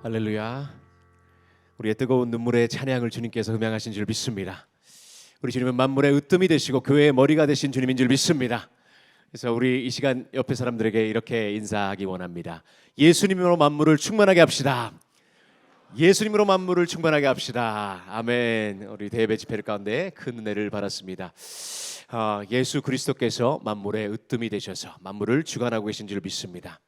할렐루야. 우리의 뜨거운 눈물의 찬양을 주님께서 음향하신 줄 믿습니다. 우리 주님은 만물의 으뜸이 되시고 교회의 머리가 되신 주님인 줄 믿습니다. 그래서 우리 이 시간 옆에 사람들에게 이렇게 인사하기 원합니다. 예수님으로 만물을 충만하게 합시다. 예수님으로 만물을 충만하게 합시다. 아멘. 우리 대예배 집회 가운데 큰 은혜를 받았습니다. 예수 그리스도께서 만물의 으뜸이 되셔서 만물을 주관하고 계신 줄 믿습니다.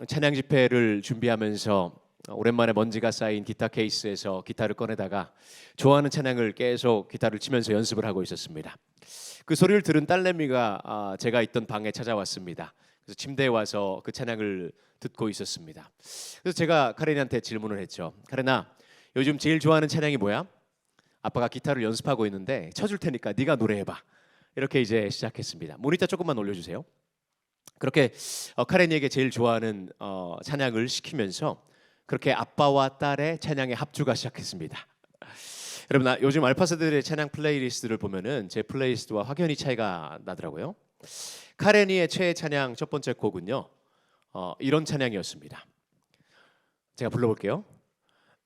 찬양 집회를 준비하면서 오랜만에 먼지가 쌓인 기타 케이스에서 기타를 꺼내다가 좋아하는 찬양을 계속 기타를 치면서 연습을 하고 있었습니다. 그 소리를 들은 딸내미가 제가 있던 방에 찾아왔습니다. 그래서 침대에 와서 그 찬양을 듣고 있었습니다. 그래서 제가 카렌이한테 질문을 했죠. 카렌아, 요즘 제일 좋아하는 찬양이 뭐야? 아빠가 기타를 연습하고 있는데 쳐줄 테니까 네가 노래해봐. 이렇게 이제 시작했습니다. 모니터 조금만 올려주세요. 그렇게 카렌이에게 제일 좋아하는 찬양을 시키면서 그렇게 아빠와 딸의 찬양의 합주가 시작했습니다. 여러분, 요즘 알파 세대들의 찬양 플레이리스트를 보면은 제 플레이리스트와 확연히 차이가 나더라고요. 카렌이의 최애 찬양 첫 번째 곡은요, 이런 찬양이었습니다. 제가 불러볼게요.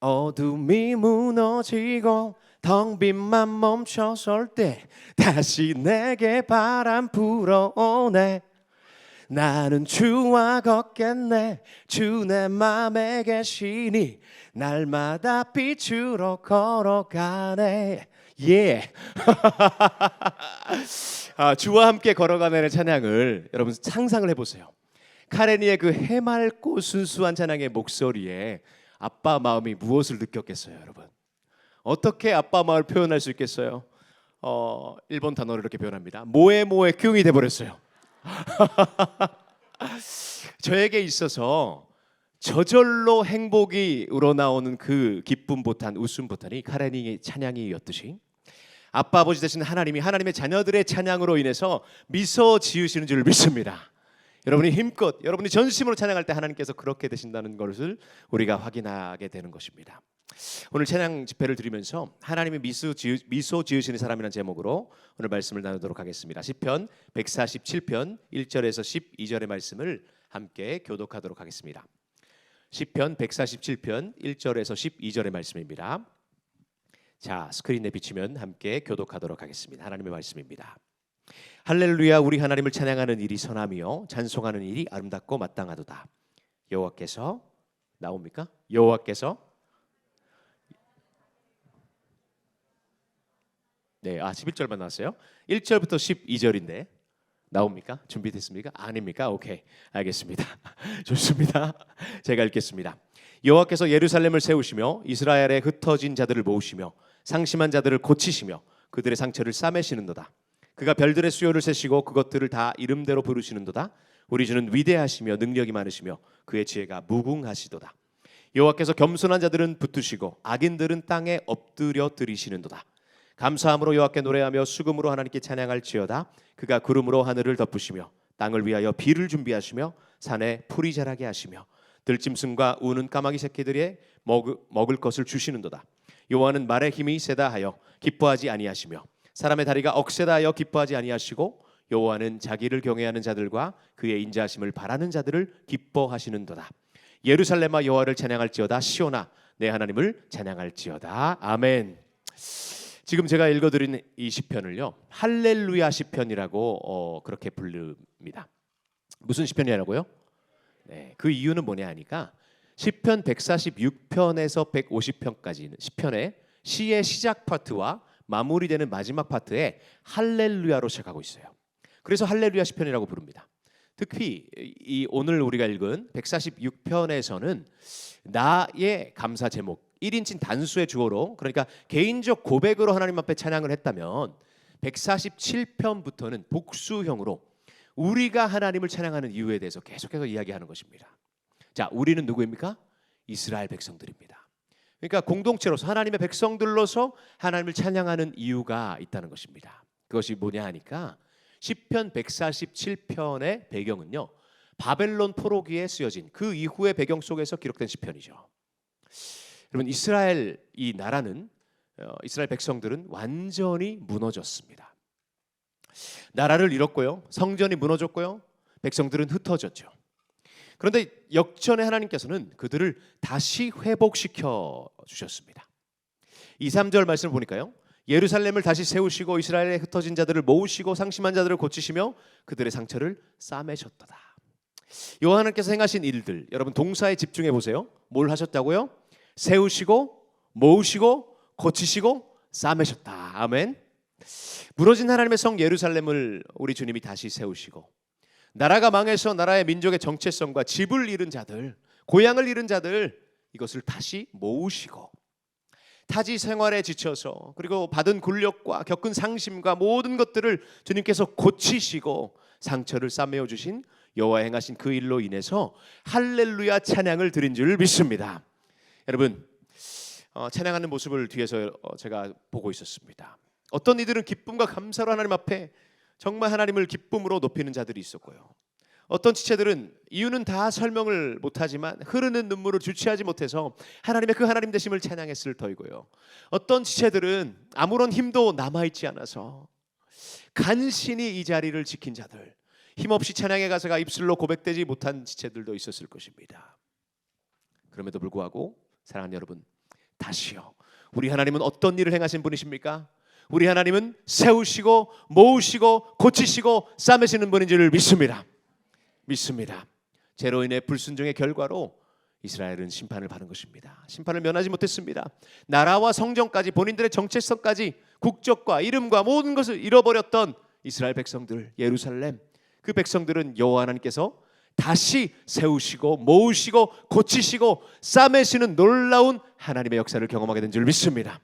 어둠이 무너지고 텅 빈 맘 멈춰설 때 다시 내게 바람 불어오네. 나는 주와 걷겠네. 주 내 맘에 계시니 날마다 빛으로 걸어가네. 예. 주와 함께 걸어가는 찬양을 여러분 상상을 해보세요. 카레니의 그 해맑고 순수한 찬양의 목소리에 아빠 마음이 무엇을 느꼈겠어요, 여러분? 어떻게 아빠 마음을 표현할 수 있겠어요? 일본 단어로 이렇게 표현합니다. 모에모에 큉이 돼버렸어요. 저에게 있어서 저절로 행복이 우러나오는 그 기쁨 보탄, 웃음 보탄이 카레니의 찬양이었듯이 아빠 아버지 되신 하나님이 하나님의 자녀들의 찬양으로 인해서 미소 지으시는 줄 믿습니다. 여러분이 힘껏 여러분이 전심으로 찬양할 때 하나님께서 그렇게 되신다는 것을 우리가 확인하게 되는 것입니다. 오늘 찬양 집회를 드리면서 하나님이 미소 지으시는 사람이라는 제목으로 오늘 말씀을 나누도록 하겠습니다. 시편 147편 1절에서 12절의 말씀을 함께 교독하도록 하겠습니다. 시편 147편 1절에서 12절의 말씀입니다. 자, 스크린에 비치면 함께 교독하도록 하겠습니다. 하나님의 말씀입니다. 할렐루야. 우리 하나님을 찬양하는 일이 선하며 찬송하는 일이 아름답고 마땅하도다. 여호와께서 나옵니까? 여호와께서 11절만 나왔어요. 1절부터 12절인데 나옵니까? 준비됐습니까? 아닙니까? 오케이, 알겠습니다. 좋습니다. 제가 읽겠습니다. 여호와께서 예루살렘을 세우시며 이스라엘의 흩어진 자들을 모으시며 상심한 자들을 고치시며 그들의 상처를 싸매시는도다. 그가 별들의 수요를 세시고 그것들을 다 이름대로 부르시는도다. 우리 주는 위대하시며 능력이 많으시며 그의 지혜가 무궁하시도다. 여호와께서 겸손한 자들은 붙드시고 악인들은 땅에 엎드려 드리시는도다. 감사함으로 여호와께 노래하며 수금으로 하나님께 찬양할지어다. 그가 구름으로 하늘을 덮으시며 땅을 위하여 비를 준비하시며 산에 풀이 자라게 하시며 들짐승과 우는 까마귀 새끼들의 먹을 것을 주시는도다. 여호와는 말의 힘이 세다 하여 기뻐하지 아니하시며 사람의 다리가 억세다 하여 기뻐하지 아니하시고 여호와는 자기를 경외하는 자들과 그의 인자하심을 바라는 자들을 기뻐하시는도다. 예루살렘아 여호와를 찬양할지어다. 시온아 내 하나님을 찬양할지어다. 아멘. 지금 제가 읽어드린 이 시편을요, 할렐루야 시편이라고 그렇게 부릅니다. 무슨 시편이라고요? 네, 그 이유는 뭐냐 하니까 시편 146편에서 150편까지는 시편의 시의 시작 파트와 마무리되는 마지막 파트에 할렐루야로 시작하고 있어요. 그래서 할렐루야 시편이라고 부릅니다. 특히 이 오늘 우리가 읽은 146편에서는 나의 감사 제목 1인칭 단수의 주어로, 그러니까 개인적 고백으로 하나님 앞에 찬양을 했다면 147편부터는 복수형으로 우리가 하나님을 찬양하는 이유에 대해서 계속해서 이야기하는 것입니다. 자, 우리는 누구입니까? 이스라엘 백성들입니다. 그러니까 공동체로서 하나님의 백성들로서 하나님을 찬양하는 이유가 있다는 것입니다. 그것이 뭐냐 하니까 시편 147편의 배경은요, 바벨론 포로기에 쓰여진 그 이후의 배경 속에서 기록된 시편이죠. 여러분, 이스라엘 이 나라는 이스라엘 백성들은 완전히 무너졌습니다. 나라를 잃었고요, 성전이 무너졌고요, 백성들은 흩어졌죠. 그런데 역전의 하나님께서는 그들을 다시 회복시켜 주셨습니다. 2, 3절 말씀을 보니까요, 예루살렘을 다시 세우시고 이스라엘에 흩어진 자들을 모으시고 상심한 자들을 고치시며 그들의 상처를 싸매셨도다. 하나님께서 행하신 일들, 여러분 동사에 집중해 보세요. 뭘 하셨다고요? 세우시고 모으시고 고치시고 싸매셨다. 아멘. 무너진 하나님의 성 예루살렘을 우리 주님이 다시 세우시고, 나라가 망해서 나라의 민족의 정체성과 집을 잃은 자들, 고향을 잃은 자들, 이것을 다시 모으시고, 타지 생활에 지쳐서 그리고 받은 굴욕과 겪은 상심과 모든 것들을 주님께서 고치시고 상처를 싸매어 주신 여호와 행하신 그 일로 인해서 할렐루야 찬양을 드린 줄 믿습니다. 여러분, 찬양하는 모습을 뒤에서 제가 보고 있었습니다. 어떤 이들은 기쁨과 감사로 하나님 앞에 정말 하나님을 기쁨으로 높이는 자들이 있었고요, 어떤 지체들은 이유는 다 설명을 못하지만 흐르는 눈물을 주체하지 못해서 하나님의 그 하나님 되심을 찬양했을 터이고요, 어떤 지체들은 아무런 힘도 남아있지 않아서 간신히 이 자리를 지킨 자들, 힘없이 찬양의 가사가 입술로 고백되지 못한 지체들도 있었을 것입니다. 그럼에도 불구하고 사랑하는 여러분, 다시요, 우리 하나님은 어떤 일을 행하신 분이십니까? 우리 하나님은 세우시고 모으시고 고치시고 싸매시는 분인 줄 믿습니다. 죄로 인해 불순종의 결과로 이스라엘은 심판을 받은 것입니다. 심판을 면하지 못했습니다. 나라와 성전까지, 본인들의 정체성까지, 국적과 이름과 모든 것을 잃어버렸던 이스라엘 백성들, 예루살렘, 그 백성들은 여호와 하나님께서 다시 세우시고 모으시고 고치시고 싸매시는 놀라운 하나님의 역사를 경험하게 된 줄 믿습니다.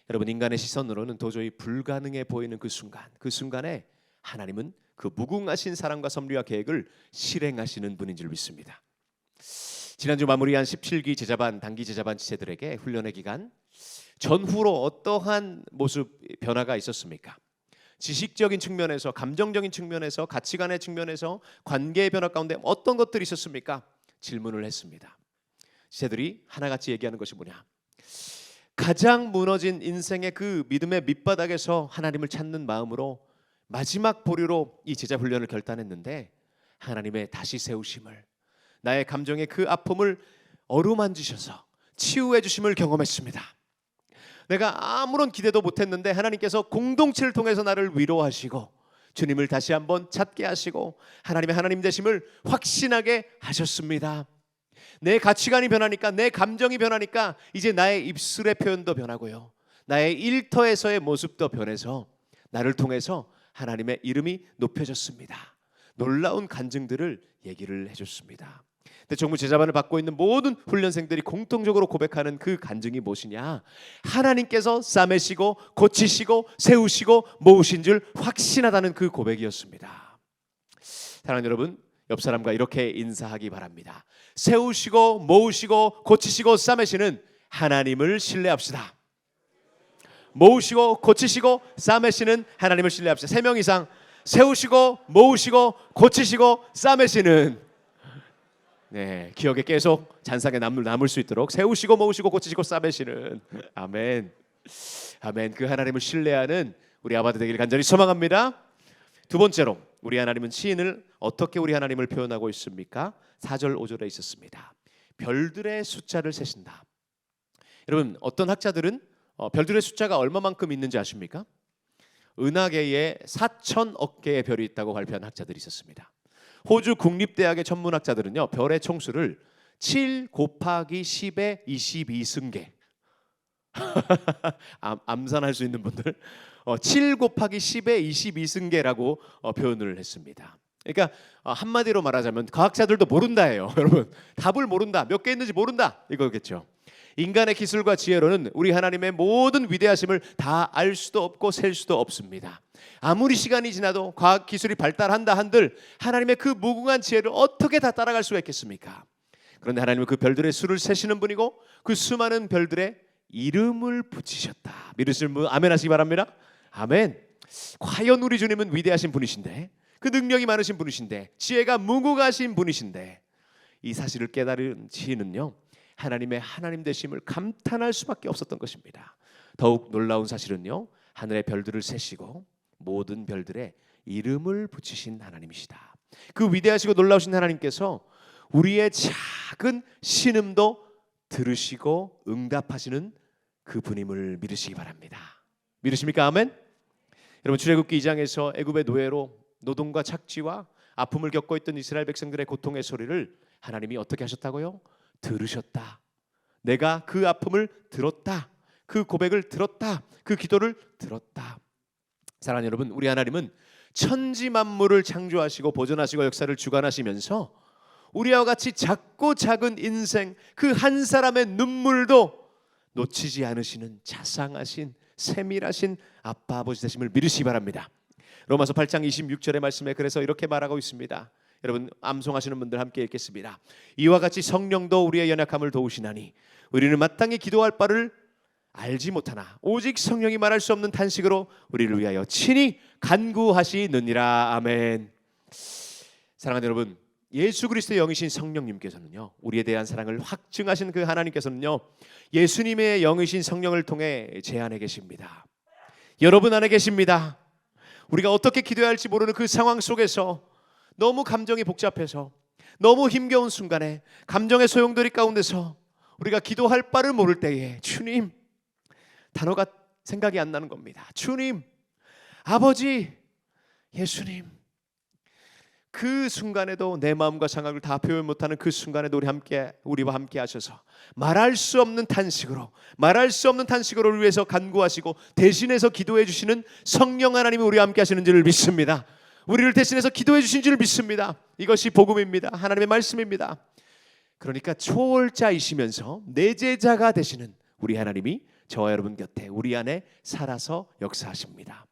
여러분, 인간의 시선으로는 도저히 불가능해 보이는 그 순간에 하나님은 그 무궁하신 사랑과 섭리와 계획을 실행하시는 분인 줄 믿습니다. 지난주 마무리한 17기 제자반, 단기 제자반 지체들에게 훈련의 기간 전후로 어떠한 모습 변화가 있었습니까? 지식적인 측면에서, 감정적인 측면에서, 가치관의 측면에서, 관계의 변화 가운데 어떤 것들이 있었습니까? 질문을 했습니다. 지체들이 하나같이 얘기하는 것이 뭐냐? 가장 무너진 인생의 그 믿음의 밑바닥에서 하나님을 찾는 마음으로 마지막 보류로 이 제자 훈련을 결단했는데, 하나님의 다시 세우심을, 나의 감정의 그 아픔을 어루만지셔서 치유해 주심을 경험했습니다. 내가 아무런 기대도 못했는데 하나님께서 공동체를 통해서 나를 위로하시고 주님을 다시 한번 찾게 하시고 하나님의 하나님 되심을 확신하게 하셨습니다. 내 가치관이 변하니까, 내 감정이 변하니까 이제 나의 입술의 표현도 변하고요, 나의 일터에서의 모습도 변해서 나를 통해서 하나님의 이름이 높여졌습니다. 놀라운 간증들을 얘기를 해줬습니다. 근데 정부 제자반을 받고 있는 모든 훈련생들이 공통적으로 고백하는 그 간증이 무엇이냐? 하나님께서 싸매시고 고치시고 세우시고 모으신 줄 확신하다는 그 고백이었습니다. 사랑하는 여러분, 옆 사람과 이렇게 인사하기 바랍니다. 세우시고 모으시고 고치시고 싸매시는 하나님을 신뢰합시다. 모으시고 고치시고 싸매시는 하나님을 신뢰합시다. 3명 이상. 세우시고 모으시고 고치시고 싸매시는, 기억에 계속 잔상에 남을 수 있도록 세우시고 모으시고 고치시고 싸매시는, 아멘. 아멘. 그 하나님을 신뢰하는 우리 아바들 되기를 간절히 소망합니다. 두 번째로, 우리 하나님은 시인을 어떻게 우리 하나님을 표현하고 있습니까? 4절 5절에 있었습니다. 별들의 숫자를 세신다. 여러분, 어떤 학자들은 별들의 숫자가 얼마만큼 있는지 아십니까? 은하계에 4천억 개의 별이 있다고 발표한 학자들이 있었습니다. 호주 국립대학의 천문학자들은요, 별의 총수를 7 곱하기 10의 22승계 암산할 수 있는 분들 7 곱하기 10의 22승계라고 표현을 했습니다. 그러니까 한마디로 말하자면 과학자들도 모른다예요. 여러분, 답을 모른다, 몇 개 있는지 모른다, 이거겠죠. 인간의 기술과 지혜로는 우리 하나님의 모든 위대하심을 다 알 수도 없고 셀 수도 없습니다. 아무리 시간이 지나도 과학 기술이 발달한다 한들 하나님의 그 무궁한 지혜를 어떻게 다 따라갈 수가 있겠습니까? 그런데 하나님은 그 별들의 수를 세시는 분이고 그 수많은 별들의 이름을 붙이셨다. 믿으시는 분 아멘 하시기 바랍니다. 아멘. 과연 우리 주님은 위대하신 분이신데, 그 능력이 많으신 분이신데, 지혜가 무궁하신 분이신데, 이 사실을 깨달은 지혜는요, 하나님의 하나님 되심을 감탄할 수밖에 없었던 것입니다. 더욱 놀라운 사실은요, 하늘의 별들을 세시고 모든 별들의 이름을 붙이신 하나님이시다. 그 위대하시고 놀라우신 하나님께서 우리의 작은 신음도 들으시고 응답하시는 그분임을 믿으시기 바랍니다. 믿으십니까? 아멘. 여러분, 출애굽기 2장에서 애굽의 노예로 노동과 착취와 아픔을 겪고 있던 이스라엘 백성들의 고통의 소리를 하나님이 어떻게 하셨다고요? 들으셨다. 내가 그 아픔을 들었다. 그 고백을 들었다. 그 기도를 들었다. 사랑하는 여러분, 우리 하나님은 천지 만물을 창조하시고 보존하시고 역사를 주관하시면서 우리와 같이 작고 작은 인생 그 한 사람의 눈물도 놓치지 않으시는 자상하신 세밀하신 아빠 아버지 되심을 믿으시기 바랍니다. 로마서 8장 26절의 말씀에 그래서 이렇게 말하고 있습니다. 여러분, 암송하시는 분들 함께 읽겠습니다. 이와 같이 성령도 우리의 연약함을 도우시나니 우리는 마땅히 기도할 바를 알지 못하나 오직 성령이 말할 수 없는 탄식으로 우리를 위하여 친히 간구하시느니라. 아멘. 사랑하는 여러분, 예수 그리스도의 영이신 성령님께서는요, 우리에 대한 사랑을 확증하신 그 하나님께서는요, 예수님의 영이신 성령을 통해 제 안에 계십니다. 여러분 안에 계십니다. 우리가 어떻게 기도해야 할지 모르는 그 상황 속에서 너무 감정이 복잡해서 너무 힘겨운 순간에 감정의 소용돌이 가운데서 우리가 기도할 바를 모를 때에 주님, 단어가 생각이 안 나는 겁니다. 주님, 아버지, 예수님, 그 순간에도 내 마음과 생각을 다 표현 못하는 그 순간에도 우리와 함께 하셔서 말할 수 없는 탄식으로 우리를 위해서 간구하시고 대신해서 기도해 주시는 성령 하나님이 우리와 함께 하시는 줄 믿습니다. 우리를 대신해서 기도해 주신 줄 믿습니다. 이것이 복음입니다. 하나님의 말씀입니다. 그러니까 초월자이시면서 내제자가 되시는 우리 하나님이 저와 여러분 곁에 우리 안에 살아서 역사하십니다.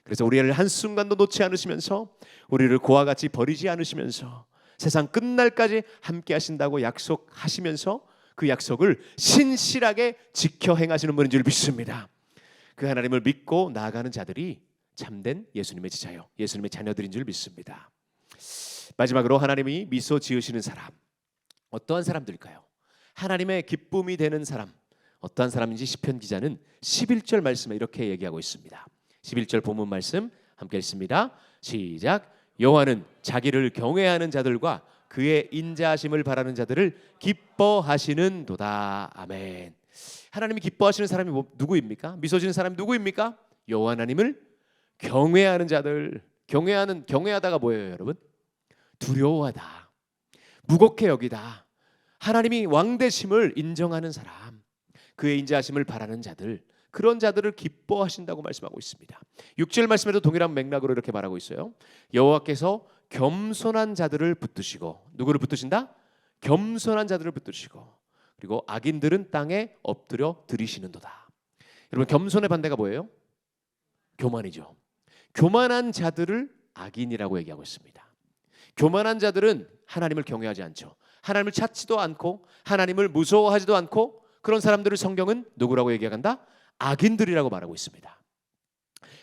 그래서 우리를 한순간도 놓지 않으시면서 우리를 고와 같이 버리지 않으시면서 세상 끝날까지 함께 하신다고 약속하시면서 그 약속을 신실하게 지켜 행하시는 분인 줄 믿습니다. 그 하나님을 믿고 나아가는 자들이 참된 예수님의 제자요, 예수님의 자녀들인 줄 믿습니다. 마지막으로 하나님이 미소 지으시는 사람, 어떠한 사람들일까요? 하나님의 기쁨이 되는 사람, 어떠한 사람인지 시편 기자는 11절 말씀에 이렇게 얘기하고 있습니다. 11절 본문 말씀 함께 읽습니다. 시작. 여호와는 자기를 경외하는 자들과 그의 인자하심을 바라는 자들을 기뻐하시는도다. 아멘. 하나님이 기뻐하시는 사람이 누구입니까? 미소 지는 사람이 누구입니까? 여호와 하나님을 경외하는 자들. 경외하다가 뭐예요, 여러분? 두려워하다, 무겁게 여기다. 하나님이 왕되심을 인정하는 사람, 그의 인자하심을 바라는 자들, 그런 자들을 기뻐하신다고 말씀하고 있습니다. 6절 말씀에도 동일한 맥락으로 이렇게 말하고 있어요. 여호와께서 겸손한 자들을 붙드시고, 누구를 붙드신다? 겸손한 자들을 붙드시고, 그리고 악인들은 땅에 엎드려 들이시는도다. 여러분, 겸손의 반대가 뭐예요? 교만이죠. 교만한 자들을 악인이라고 얘기하고 있습니다. 교만한 자들은 하나님을 경외하지 않죠. 하나님을 찾지도 않고 하나님을 무서워하지도 않고, 그런 사람들을 성경은 누구라고 얘기한다? 악인들이라고 말하고 있습니다.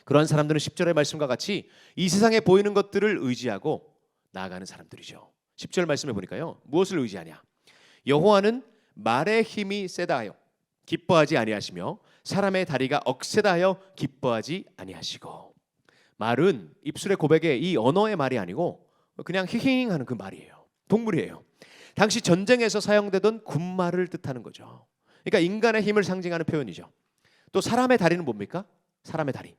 그러한 사람들은 10절의 말씀과 같이 이 세상에 보이는 것들을 의지하고 나아가는 사람들이죠. 10절 말씀에 보니까요, 무엇을 의지하냐? 여호와는 말의 힘이 세다 하여 기뻐하지 아니하시며 사람의 다리가 억세다 하여 기뻐하지 아니하시고. 말은 입술의 고백의 이 언어의 말이 아니고 그냥 히힝 하는 그 말이에요. 동물이에요. 당시 전쟁에서 사용되던 군말을 뜻하는 거죠. 그러니까 인간의 힘을 상징하는 표현이죠. 또 사람의 다리는 뭡니까? 사람의 다리,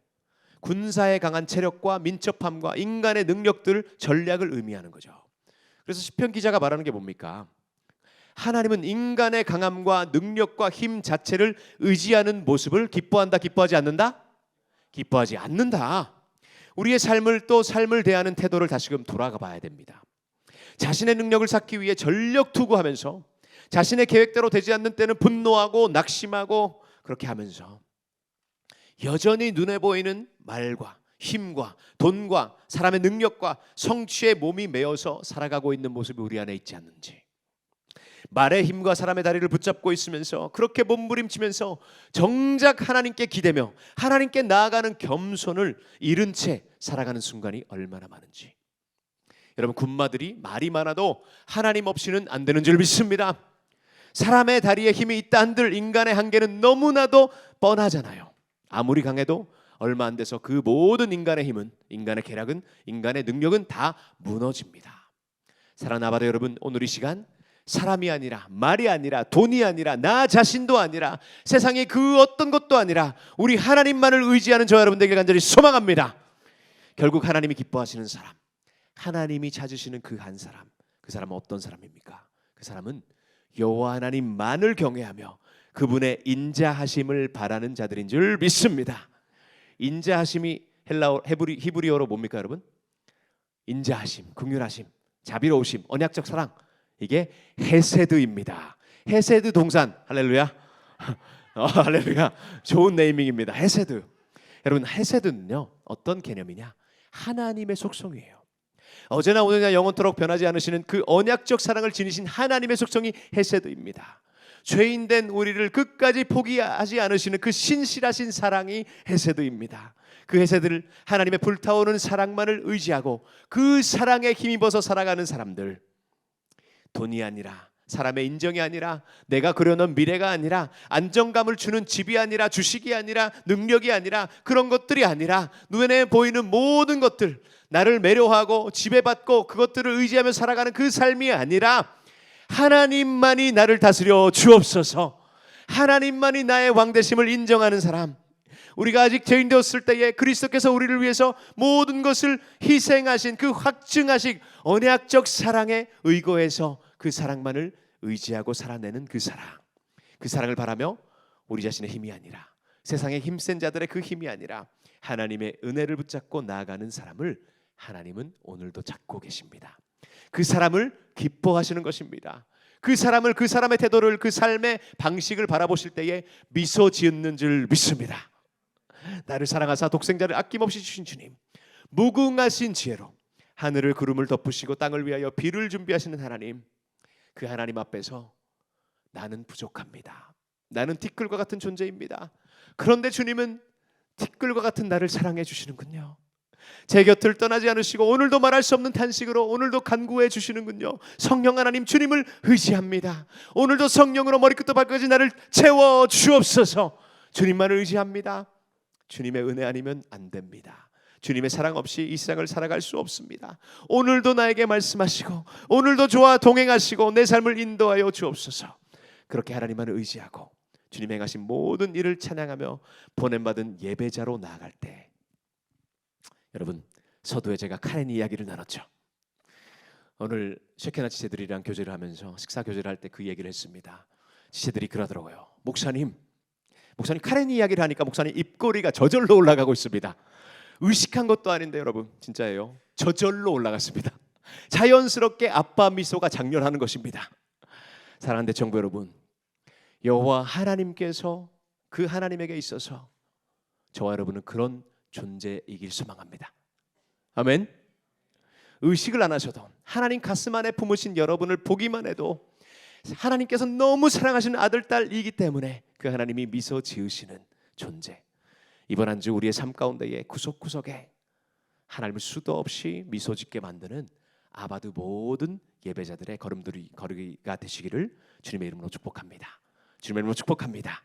군사에 강한 체력과 민첩함과 인간의 능력들, 전략을 의미하는 거죠. 그래서 시편 기자가 말하는 게 뭡니까? 하나님은 인간의 강함과 능력과 힘 자체를 의지하는 모습을 기뻐한다, 기뻐하지 않는다? 기뻐하지 않는다. 우리의 삶을, 또 삶을 대하는 태도를 다시금 돌아가 봐야 됩니다. 자신의 능력을 쌓기 위해 전력 투구하면서 자신의 계획대로 되지 않는 때는 분노하고 낙심하고 그렇게 하면서 여전히 눈에 보이는 말과 힘과 돈과 사람의 능력과 성취에 몸이 메어서 살아가고 있는 모습이 우리 안에 있지 않는지, 말의 힘과 사람의 다리를 붙잡고 있으면서 그렇게 몸부림치면서 정작 하나님께 기대며 하나님께 나아가는 겸손을 잃은 채 살아가는 순간이 얼마나 많은지. 여러분, 군마들이 말이 많아도 하나님 없이는 안 되는 줄 믿습니다. 사람의 다리에 힘이 있다 한들 인간의 한계는 너무나도 뻔하잖아요. 아무리 강해도 얼마 안 돼서 그 모든 인간의 힘은, 인간의 계략은, 인간의 능력은 다 무너집니다. 사랑하는 아바도 여러분, 오늘 이 시간 사람이 아니라, 말이 아니라, 돈이 아니라, 나 자신도 아니라, 세상의 그 어떤 것도 아니라 우리 하나님만을 의지하는 저 여러분들에게 간절히 소망합니다. 결국 하나님이 기뻐하시는 사람, 하나님이 찾으시는 그 한 사람, 그 사람은 어떤 사람입니까? 그 사람은 여호와 하나님만을 경외하며 그분의 인자하심을 바라는 자들인 줄 믿습니다. 인자하심이 히브리어로 뭡니까 여러분? 인자하심, 긍휼하심, 자비로우심, 언약적 사랑, 이게 헤세드입니다. 헤세드 동산, 할렐루야. 할렐루야. 좋은 네이밍입니다. 헤세드. 여러분, 헤세드는요 어떤 개념이냐? 하나님의 속성이에요. 어제나 오늘이나 영원토록 변하지 않으시는 그 언약적 사랑을 지니신 하나님의 속성이 헤세드입니다. 죄인된 우리를 끝까지 포기하지 않으시는 그 신실하신 사랑이 헤세드입니다. 그 헤세드를 하나님의 불타오르는 사랑만을 의지하고 그 사랑에 힘입어서 살아가는 사람들, 돈이 아니라, 사람의 인정이 아니라, 내가 그려놓은 미래가 아니라, 안정감을 주는 집이 아니라, 주식이 아니라, 능력이 아니라, 그런 것들이 아니라, 눈에 보이는 모든 것들, 나를 매료하고 지배받고 그것들을 의지하며 살아가는 그 삶이 아니라 하나님만이 나를 다스려 주옵소서, 하나님만이 나의 왕되심을 인정하는 사람, 우리가 아직 죄인 되었을 때에 그리스도께서 우리를 위해서 모든 것을 희생하신 그 확증하신 언약적 사랑에 의거해서 그 사랑만을 의지하고 살아내는 그 사랑을 바라며 우리 자신의 힘이 아니라, 세상의 힘센 자들의 그 힘이 아니라 하나님의 은혜를 붙잡고 나아가는 사람을 하나님은 오늘도 찾고 계십니다. 그 사람을 기뻐하시는 것입니다. 그 사람을, 그 사람의 태도를, 그 삶의 방식을 바라보실 때에 미소 지으는 줄 믿습니다. 나를 사랑하사 독생자를 아낌없이 주신 주님, 무궁하신 지혜로 하늘을 구름을 덮으시고 땅을 위하여 비를 준비하시는 하나님, 그 하나님 앞에서 나는 부족합니다. 나는 티끌과 같은 존재입니다. 그런데 주님은 티끌과 같은 나를 사랑해 주시는군요. 제 곁을 떠나지 않으시고 오늘도 말할 수 없는 탄식으로 오늘도 간구해 주시는군요. 성령 하나님, 주님을 의지합니다. 오늘도 성령으로 머리끝부터 발끝까지 나를 채워 주옵소서. 주님만을 의지합니다. 주님의 은혜 아니면 안 됩니다. 주님의 사랑 없이 이 세상을 살아갈 수 없습니다. 오늘도 나에게 말씀하시고 오늘도 저와 동행하시고 내 삶을 인도하여 주옵소서. 그렇게 하나님만을 의지하고 주님 행하신 모든 일을 찬양하며 보냄받은 예배자로 나아갈 때, 여러분, 서두에 제가 카렌 이야기를 나눴죠. 오늘 셰케나 지체들이랑 교제를 하면서 식사 교제를 할 때 그 얘기를 했습니다. 지체들이 그러더라고요. 목사님 카렌 이야기를 하니까 목사님 입꼬리가 저절로 올라가고 있습니다. 의식한 것도 아닌데 여러분, 진짜예요. 저절로 올라갔습니다. 자연스럽게 아빠 미소가 장렬하는 것입니다. 사랑하는 대청부 여러분, 여호와 하나님께서 그 하나님에게 있어서 저와 여러분은 그런 존재이길 소망합니다. 아멘. 의식을 안 하셔도 하나님 가슴 안에 품으신 여러분을 보기만 해도 하나님께서 너무 사랑하시는 아들, 딸이기 때문에 그 하나님이 미소 지으시는 존재. 이번 한 주 우리의 삶 가운데에 구석구석에 하나님을 수도 없이 미소 짓게 만드는 아바드 모든 예배자들의 걸음걸이가 되시기를 주님의 이름으로 축복합니다. 주님의 이름으로 축복합니다.